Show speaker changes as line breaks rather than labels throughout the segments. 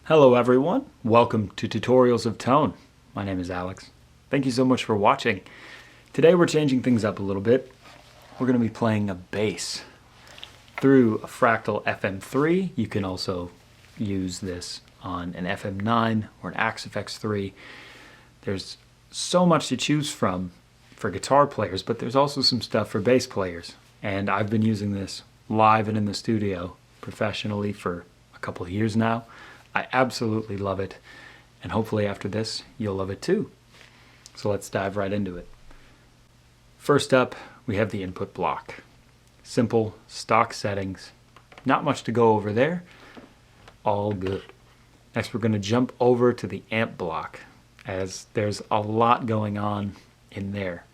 Hello everyone, welcome to Tutorials of Tone. My name is Alex. Thank you so much for watching. Today we're changing things up a little bit. We're going to be playing a bass through a Fractal FM3. You can also use this on an FM9 or an FX3. There's so much to choose from for guitar players, but there's also some stuff for bass players. And I've been using this live and in the studio professionally for a couple of years now. I absolutely love it, and hopefully after this you'll love it too. So let's dive right into it. First up, we have the input block. Simple, stock settings. Not much to go over there. All good. Next we're going to jump over to the amp block, as there's a lot going on in there.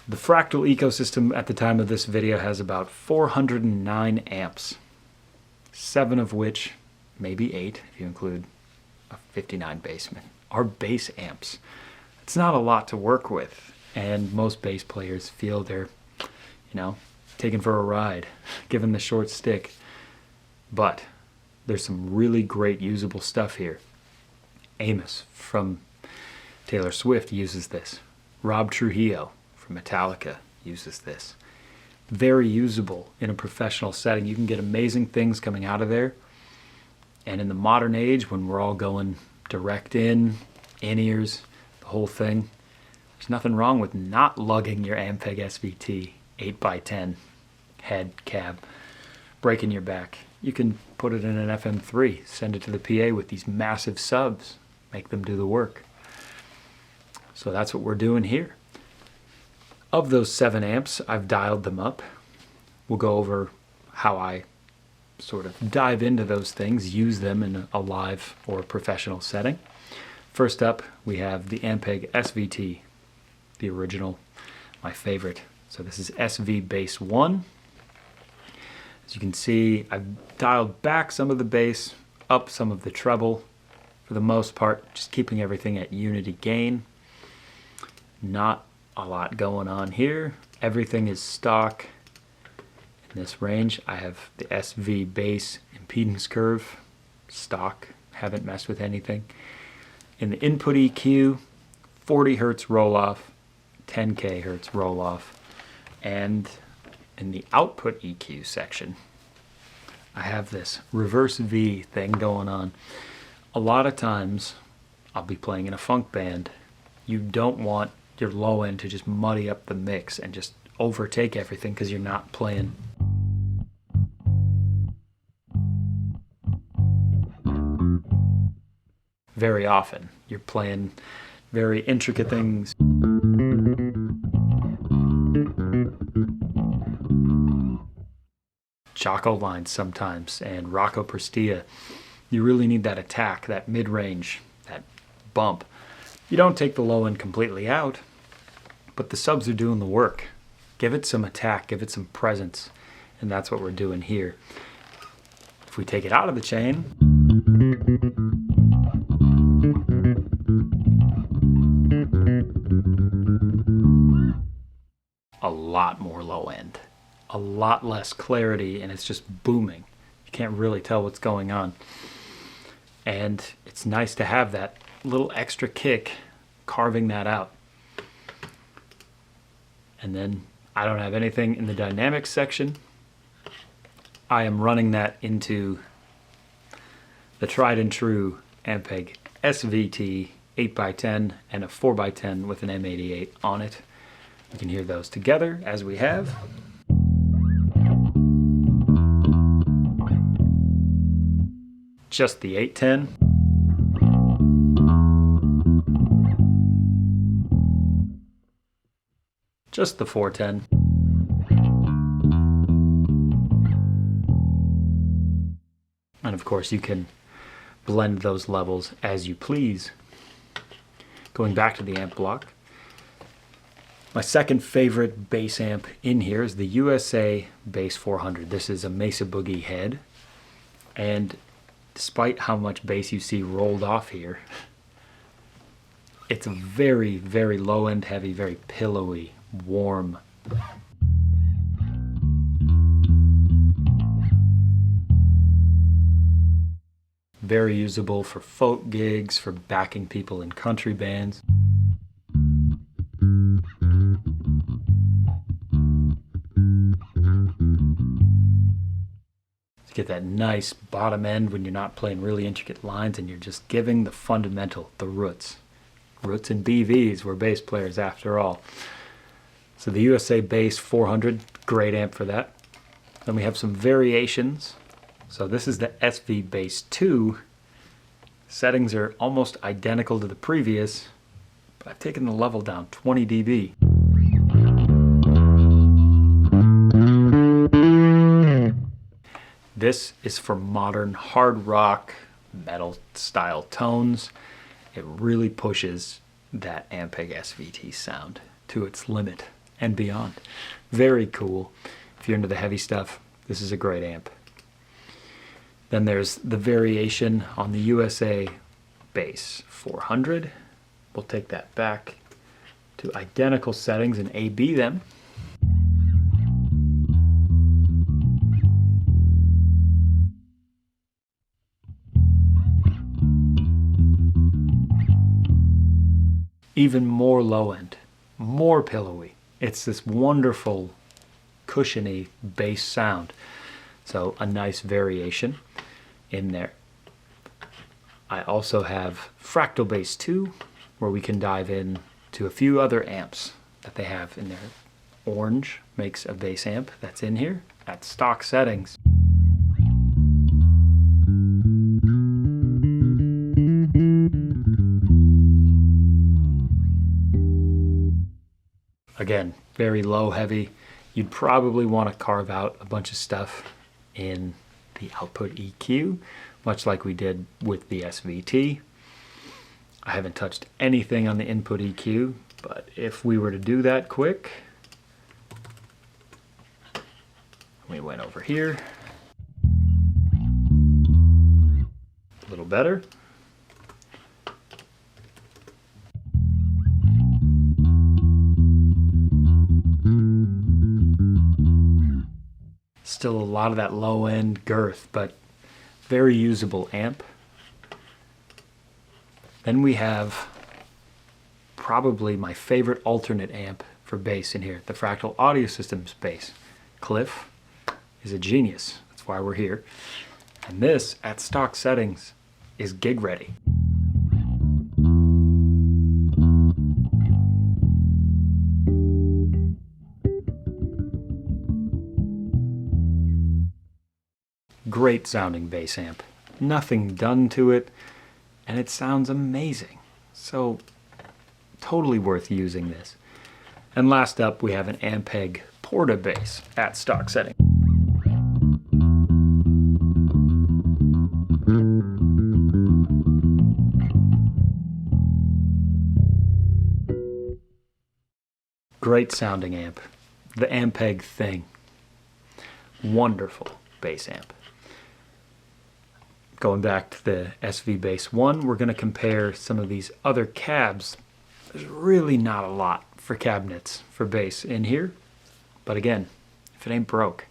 The Fractal ecosystem at the time of this video has about 409 amps, 7 of which, maybe 8 if you include a 59 bassman, are bass amps. It's not a lot to work with, and most bass players feel they're, taken for a ride, given the short stick. But there's some really great usable stuff here. Amos from Taylor Swift uses this. Rob Trujillo from Metallica uses this. Very usable in a professional setting. You can get amazing things coming out of there. And in the modern age, when we're all going direct in-ears, the whole thing, there's nothing wrong with not lugging your Ampeg SVT 8x10 head cab, breaking your back. You can put it in an FM3, send it to the PA with these massive subs, make them do the work. So that's what we're doing here. Of those 7 amps, I've dialed them up. We'll go over how I sort of dive into those things, use them in a live or professional setting. First up, we have the Ampeg SVT, the original, my favorite. So this is SV Bass 1. As you can see, I've dialed back some of the bass, up some of the treble, for the most part, just keeping everything at unity gain. Not a lot going on here. Everything is stock. In this range, I have the SV Bass impedance curve, stock, haven't messed with anything. In the input EQ, 40 Hertz roll-off, 10K Hertz roll-off. And in the output EQ section, I have this reverse V thing going on. A lot of times, I'll be playing in a funk band. You don't want your low end to just muddy up the mix and just overtake everything because you're not playing very often. You're playing very intricate things. Chaco lines sometimes, and Rocco Prestia. You really need that attack, that mid-range, that bump. You don't take the low end completely out, but the subs are doing the work. Give it some attack, give it some presence, and that's what we're doing here. If we take it out of the chain, a lot more low end, a lot less clarity, and it's just booming. You can't really tell what's going on. And it's nice to have that little extra kick carving that out. And then I don't have anything in the dynamics section. I am running that into the tried and true Ampeg SVT 8x10 and a 4x10 with an M88 on it. You can hear those together as we have. Just the 810. Just the 410. And of course you can blend those levels as you please. Going back to the amp block, my second favorite bass amp in here is the USA Bass 400. This is a Mesa Boogie head, and despite how much bass you see rolled off here, it's a very, very low end heavy, very pillowy, warm. Very usable for folk gigs, for backing people in country bands. To get that nice bottom end when you're not playing really intricate lines and you're just giving the fundamental, the roots. Roots and BVs, we're bass players after all. So the USA Bass 400, great amp for that. Then we have some variations. So this is the SV Bass 2. Settings are almost identical to the previous, but I've taken the level down 20 dB. This is for modern hard rock, metal style tones. It really pushes that Ampeg SVT sound to its limit and beyond. Very cool. If you're into the heavy stuff, this is a great amp. Then there's the variation on the USA Bass 400. We'll take that back to identical settings and A/B them. Even more low end, more pillowy. It's this wonderful, cushiony bass sound. So a nice variation in there. I also have Fractal Bass 2, where we can dive in to a few other amps that they have in there. Orange makes a bass amp that's in here at stock settings. Again, very low heavy. You'd probably want to carve out a bunch of stuff in the output EQ, much like we did with the SVT. I haven't touched anything on the input EQ, but if we were to do that quick, we went over here, a little better. Still a lot of that low end girth, but very usable amp. Then we have probably my favorite alternate amp for bass in here, the Fractal Audio Systems bass. Cliff is a genius, that's why we're here. And this, at stock settings, is gig ready. Great sounding bass amp. Nothing done to it, and it sounds amazing. So, totally worth using this. And last up, we have an Ampeg Portaflex at stock setting. Great sounding amp. The Ampeg thing. Wonderful bass amp. Going back to the SV Bass 1, we're going to compare some of these other cabs. There's really not a lot for cabinets for bass in here, but again, if it ain't broke.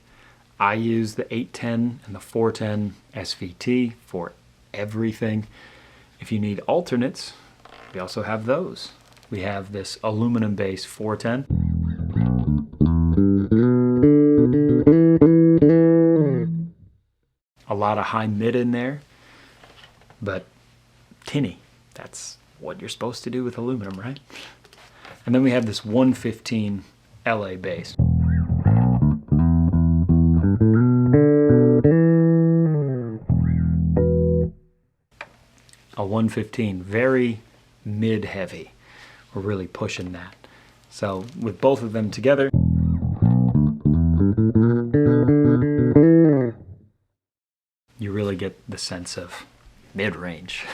I use the 810 and the 410 SVT for everything. If you need alternates, we also have those. We have this aluminum bass 410. A lot of high mid in there, but tinny. That's what you're supposed to do with aluminum, right? And then we have this 115 LA bass. A 115, very mid heavy. We're really pushing that. So with both of them together, you really get the sense of mid-range.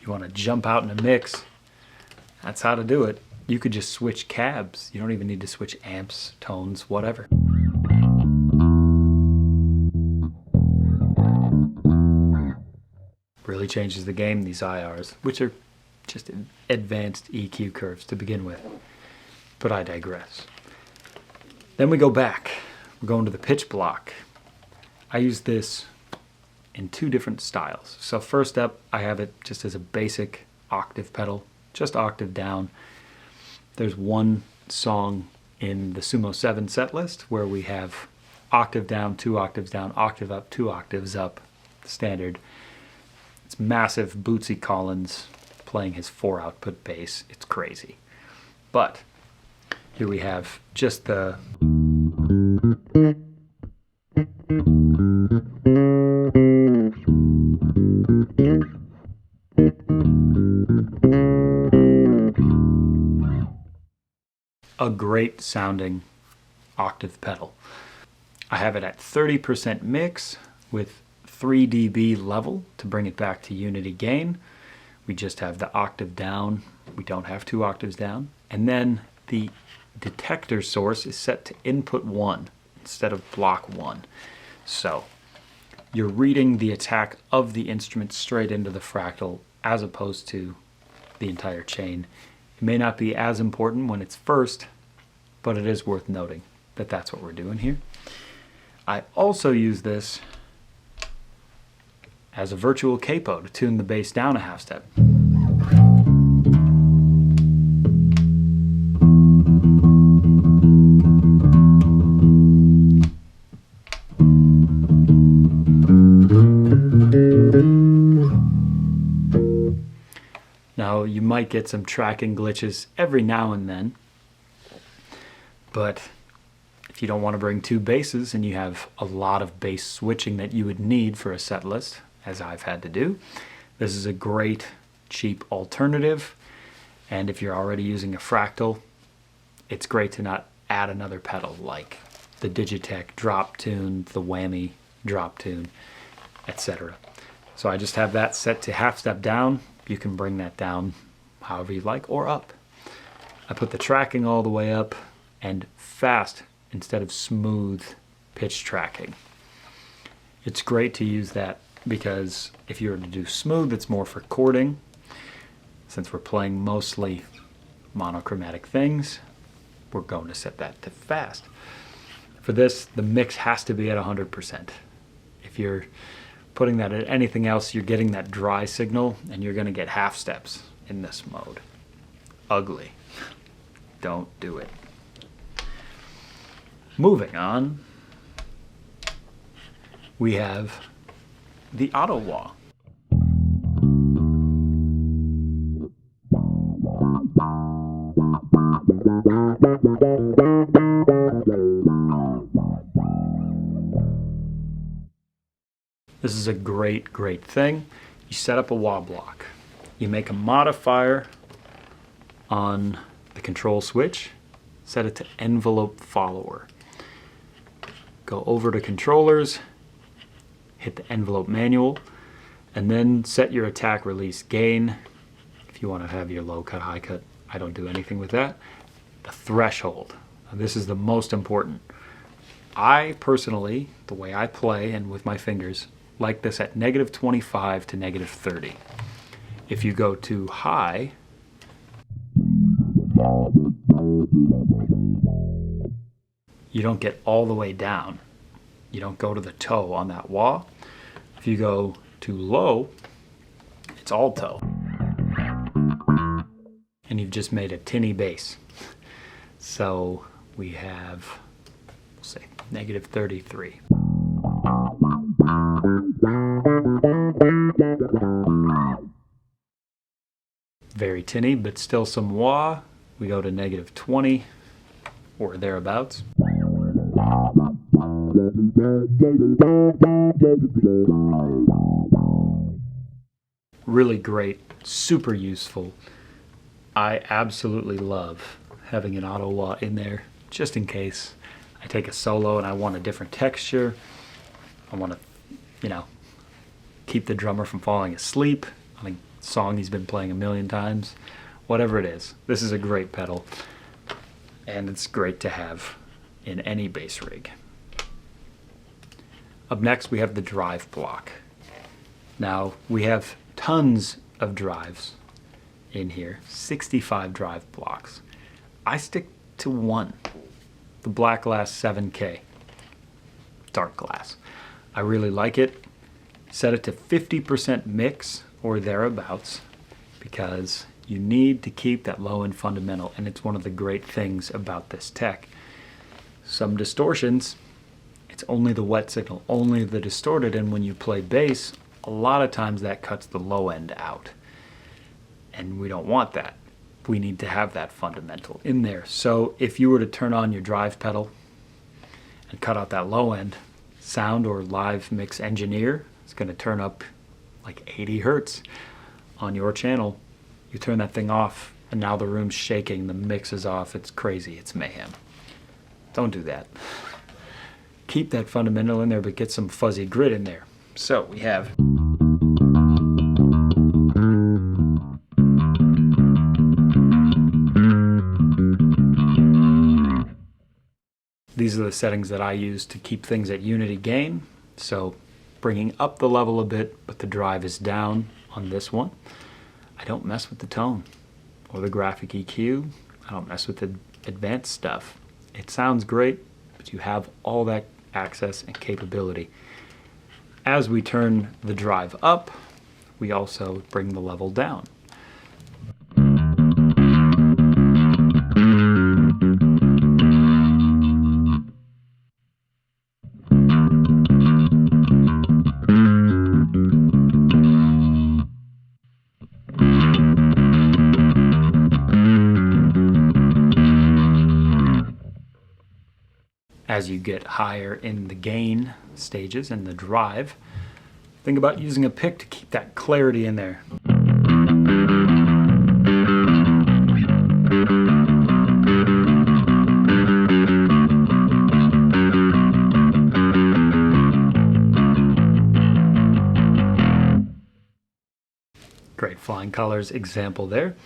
You want to jump out in a mix, that's how to do it. You could just switch cabs. You don't even need to switch amps, tones, whatever. Really changes the game, these IRs, which are just advanced EQ curves to begin with. But I digress. Then we go back. We're going to the pitch block. I use this in two different styles. So first up, I have it just as a basic octave pedal, just octave down. There's one song in the Sumo 7 set list where we have octave down, 2 octaves down, octave up, 2 octaves up, standard. It's massive Bootsy Collins playing his 4-output bass. It's crazy. But here we have just the a great sounding octave pedal. I have it at 30% mix with 3 dB level to bring it back to unity gain. We just have the octave down. We don't have 2 octaves down. And then the detector source is set to input 1 instead of block 1. So you're reading the attack of the instrument straight into the fractal as opposed to the entire chain. It may not be as important when it's first, but it is worth noting that that's what we're doing here. I also use this as a virtual capo to tune the bass down a half step. Now you might get some tracking glitches every now and then, but if you don't want to bring 2 basses and you have a lot of bass switching that you would need for a set list, as I've had to do, this is a great cheap alternative. And if you're already using a fractal, it's great to not add another pedal like the Digitech drop tune, the whammy drop tune, etc. So I just have that set to half step down. You can bring that down however you like, or up. I put the tracking all the way up and fast instead of smooth pitch tracking. It's great to use that because if you were to do smooth, it's more for chording. Since we're playing mostly monochromatic things, we're going to set that to fast. For this, the mix has to be at 100%. If you're putting that at anything else, you're getting that dry signal and you're going to get half steps in this mode. Ugly. Don't do it. Moving on, we have the auto wah. This is a great thing. You set up a wah block. You make a modifier on the control switch, set it to envelope follower. Go over to controllers, hit the envelope manual, and then set your attack release gain. If you want to have your low cut, high cut, I don't do anything with that. The threshold. Now, this is the most important. I personally, the way I play and with my fingers, like this at -25 to -30. If you go too high, you don't get all the way down. You don't go to the toe on that wah. If you go too low, it's all toe. And you've just made a tinny bass. So we have, we'll say, -33. Very tinny, but still some wah. We go to -20 or thereabouts. Really great, super useful. I absolutely love having an auto wah in there, just in case I take a solo and I want a different texture. I want to, keep the drummer from falling asleep on a song he's been playing a million times. Whatever it is, this is a great pedal, and it's great to have in any bass rig. Up next, we have the drive block. Now, we have tons of drives in here, 65 drive blocks. I stick to one, the Black Glass 7K, dark glass. I really like it. Set it to 50% mix or thereabouts, because you need to keep that low end fundamental, and it's one of the great things about this tech. Some distortions, it's only the wet signal, only the distorted, and when you play bass, a lot of times that cuts the low end out. And we don't want that. We need to have that fundamental in there. So if you were to turn on your drive pedal and cut out that low end, sound or live mix engineer is going to turn up like 80 hertz on your channel. You turn that thing off and now the room's shaking, the mix is off, it's crazy, it's mayhem. Don't do that. Keep that fundamental in there, but get some fuzzy grit in there. So we have these are the settings that I use to keep things at unity gain. So bringing up the level a bit, but the drive is down on this one. I don't mess with the tone or the graphic EQ. I don't mess with the advanced stuff. It sounds great, but you have all that access and capability. As we turn the drive up, we also bring the level down. As you get higher in the gain stages and the drive, think about using a pick to keep that clarity in there. Great Flying Colors example there.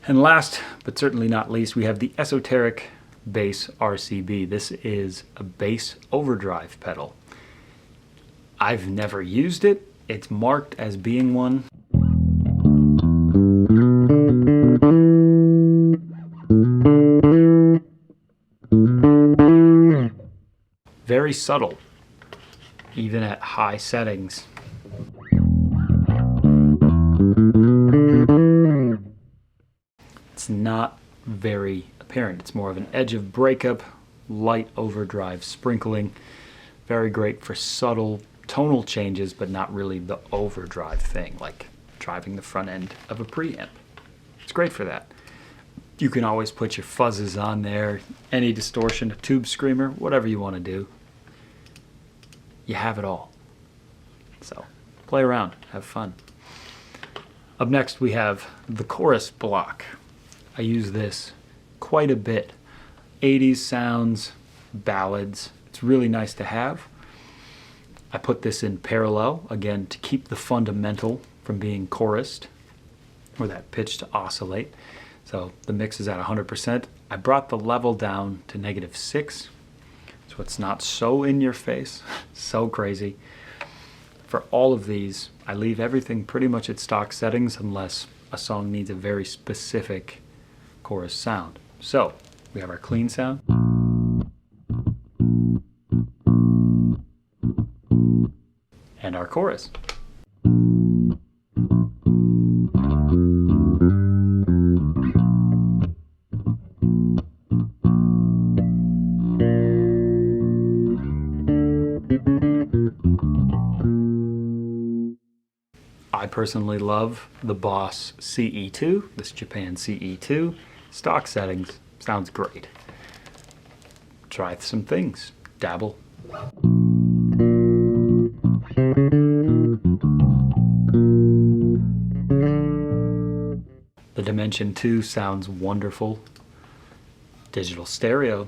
And last, but certainly not least, we have the Esoteric Bass RCB. This is a bass overdrive pedal. I've never used it. It's marked as being one. Very subtle, even at high settings. It's not very apparent. It's more of an edge of breakup, light overdrive sprinkling. Very great for subtle tonal changes, but not really the overdrive thing, like driving the front end of a preamp. It's great for that. You can always put your fuzzes on there, any distortion, a tube screamer, whatever you want to do. You have it all. So play around, have fun. Up next we have the chorus block. I use this quite a bit. 80s sounds, ballads. It's really nice to have. I put this in parallel, again, to keep the fundamental from being chorused, or that pitch to oscillate. So the mix is at 100%. I brought the level down to -6, so it's not so in your face, so crazy. For all of these, I leave everything pretty much at stock settings unless a song needs a very specific chorus sound. So we have our clean sound. And our chorus. I personally love the Boss CE2, this Japan CE2. Stock settings, sounds great. Try some things, dabble. The Dimension 2 sounds wonderful. Digital stereo.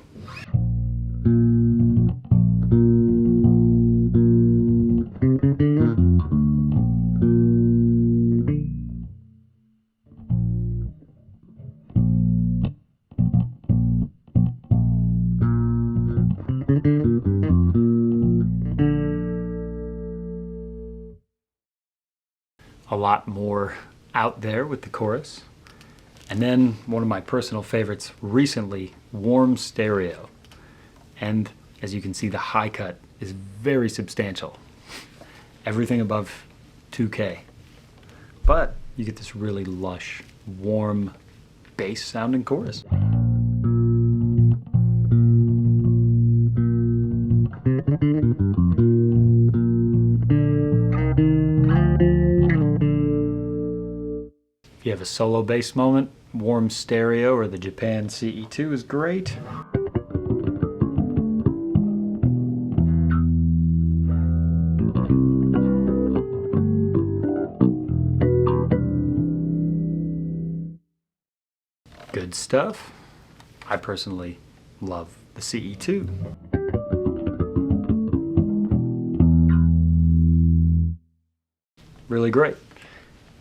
A lot more out there with the chorus. And then one of my personal favorites recently, warm stereo. And as you can see, the high cut is very substantial. everything above 2K. But you get this really lush, warm, bass sounding chorus. If you have a solo bass moment, warm stereo or the Japan CE2 is great. Good stuff. I personally love the CE2. Really great.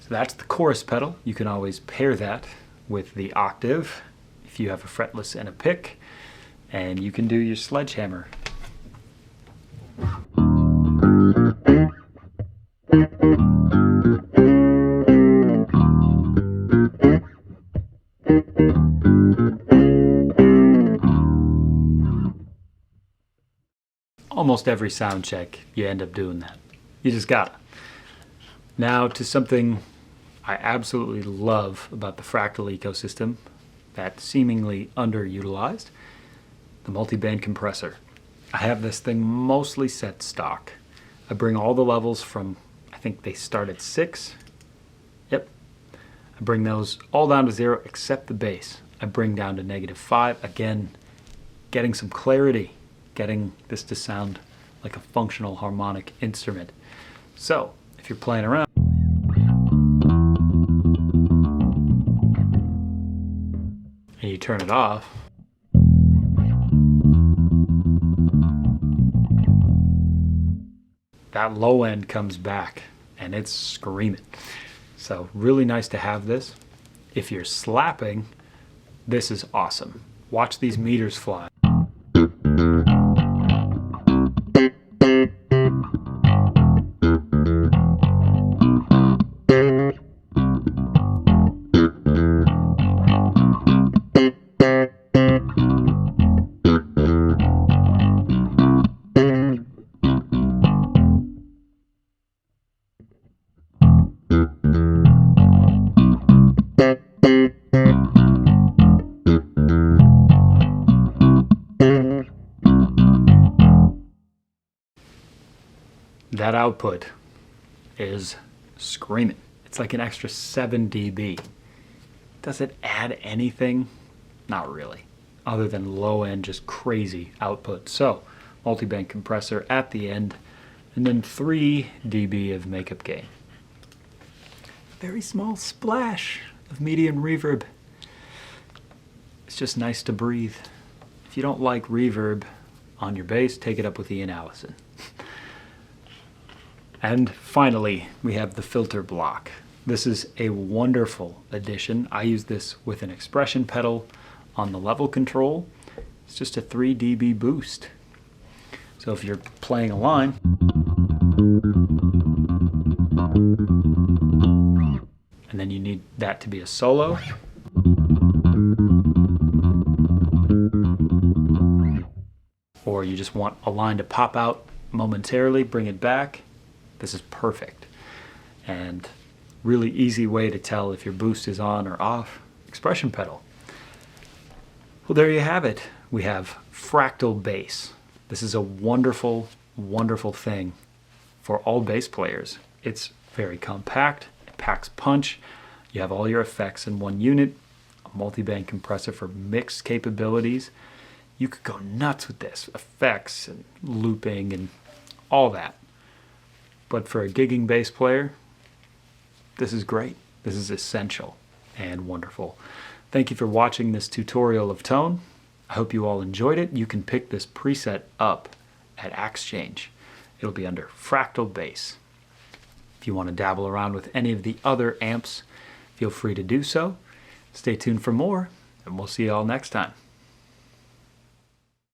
So that's the chorus pedal. You can always pair that with the Octave if you have a fretless and a pick, and you can do your sledgehammer. Almost every sound check, you end up doing that. You just gotta. Now to something I absolutely love about the Fractal ecosystem that's seemingly underutilized, the multi-band compressor. I have this thing mostly set stock. I bring all the levels from, I think they start at 6. Yep. I bring those all down to 0 except the bass. I bring down to -5. Again, getting some clarity, getting this to sound like a functional harmonic instrument. So, if you're playing around, and you turn it off, that low end comes back and it's screaming. So really nice to have this. If you're slapping, this is awesome. Watch these meters fly. That output is screaming. It's like an extra 7 dB. Does it add anything? Not really, other than low end, just crazy output. So, multi-band compressor at the end, and then 3 dB of makeup gain. Very small splash of medium reverb. It's just nice to breathe. If you don't like reverb on your bass, take it up with Ian Allison. And finally, we have the filter block. This is a wonderful addition. I use this with an expression pedal on the level control. It's just a 3 dB boost. So if you're playing a line, and then you need that to be a solo, or you just want a line to pop out momentarily, bring it back, this is perfect. And really easy way to tell if your boost is on or off. Expression pedal. Well, there you have it. We have Fractal Bass. This is a wonderful, wonderful thing for all bass players. It's very compact, it packs punch, you have all your effects in one unit, a multi-band compressor for mixed capabilities. You could go nuts with this, effects and looping and all that. But for a gigging bass player, this is great. This is essential and wonderful. Thank you for watching this tutorial of tone. I hope you all enjoyed it. You can pick this preset up at Axchange. It'll be under Fractal Bass. If you want to dabble around with any of the other amps, feel free to do so. Stay tuned for more, and we'll see you all next time.